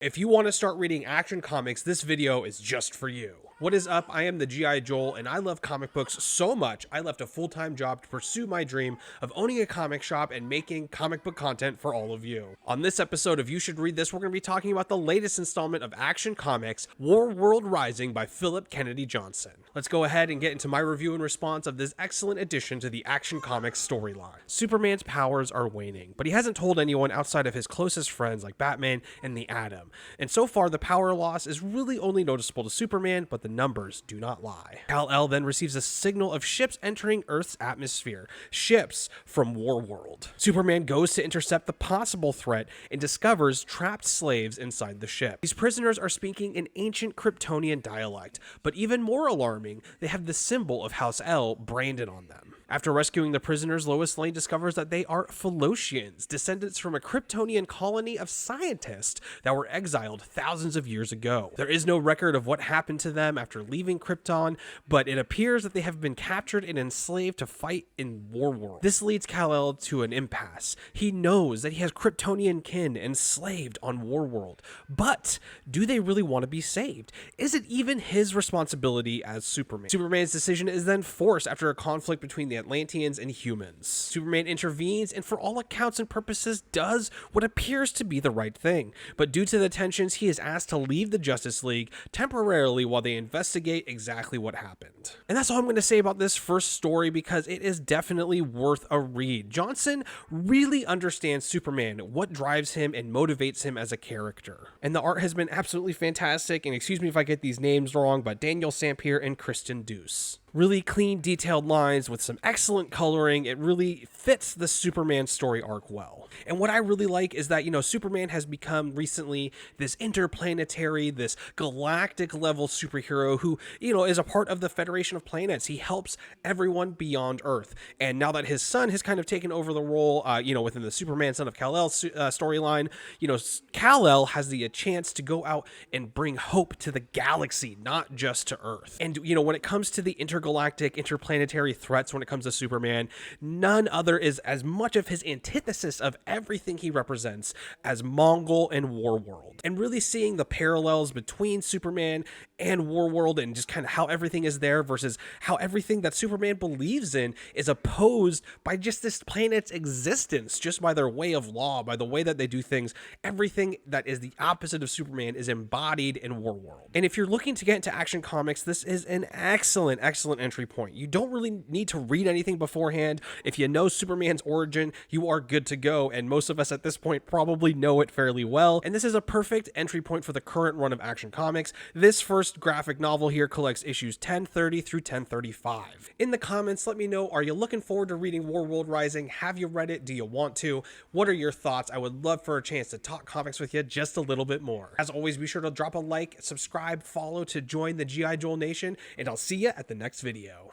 If you want to start reading Action Comics, this video is just for you. What is up? I am the G.I. Joel, and I love comic books so much, I left a full-time job to pursue my dream of owning a comic shop and making comic book content for all of you. On this episode of You Should Read This, we're going to be talking about the latest installment of Action Comics, Warworld Rising by Philip Kennedy Johnson. Let's go ahead and get into my review and response of this excellent addition to the Action Comics storyline. Superman's powers are waning, but he hasn't told anyone outside of his closest friends like Batman and the Atom. And so far, the power loss is really only noticeable to Superman, but the numbers do not lie. Kal-El then receives a signal of ships entering Earth's atmosphere, ships from Warworld. Superman goes to intercept the possible threat and discovers trapped slaves inside the ship. These prisoners are speaking an ancient Kryptonian dialect, but even more alarming, they have the symbol of House El branded on them. After rescuing the prisoners, Lois Lane discovers that they are Philosians, descendants from a Kryptonian colony of scientists that were exiled thousands of years ago. There is no record of what happened to them after leaving Krypton, but it appears that they have been captured and enslaved to fight in Warworld. This leads Kal-El to an impasse. He knows that he has Kryptonian kin enslaved on Warworld, but do they really want to be saved? Is it even his responsibility as Superman? Superman's decision is then forced after a conflict between the Atlanteans and humans. Superman intervenes and for all accounts and purposes does what appears to be the right thing, but due to the tensions, he is asked to leave the Justice League temporarily while they investigate exactly what happened. And that's all I'm going to say about this first story because it is definitely worth a read. Johnson really understands Superman, what drives him and motivates him as a character. And the art has been absolutely fantastic, and excuse me if I get these names wrong, but Daniel Sampier and Kristen Deuce. Really clean, detailed lines with some excellent coloring. It really fits the Superman story arc well. And what I really like is that, Superman has become recently this interplanetary, this galactic level superhero who, is a part of the Federation of Planets. He helps everyone beyond Earth. And now that his son has kind of taken over the role, within the Superman Son of Kal-El storyline, Kal-El has the chance to go out and bring hope to the galaxy, not just to Earth. And, when it comes to the intergalactic, interplanetary threats when it comes to Superman, none other is as much of his antithesis of everything he represents as Mongul and Warworld. And really seeing the parallels between Superman and Warworld and just kind of how everything is there versus how everything that Superman believes in is opposed by just this planet's existence, just by their way of law, by the way that they do things. Everything that is the opposite of Superman is embodied in Warworld. And if you're looking to get into Action Comics, this is an excellent entry point. You don't really need to read anything beforehand. If you know Superman's origin, you are good to go, and most of us at this point probably know it fairly well. And this is a perfect entry point for the current run of Action Comics. This first graphic novel here collects issues 1030 through 1035. In the comments, let me know, are you looking forward to reading Warworld Rising? Have you read it? Do you want to? What are your thoughts? I would love for a chance to talk comics with you just a little bit more. As always, be sure to drop a like, subscribe, follow to join the G.I. Joel Nation, and I'll see you at the next video.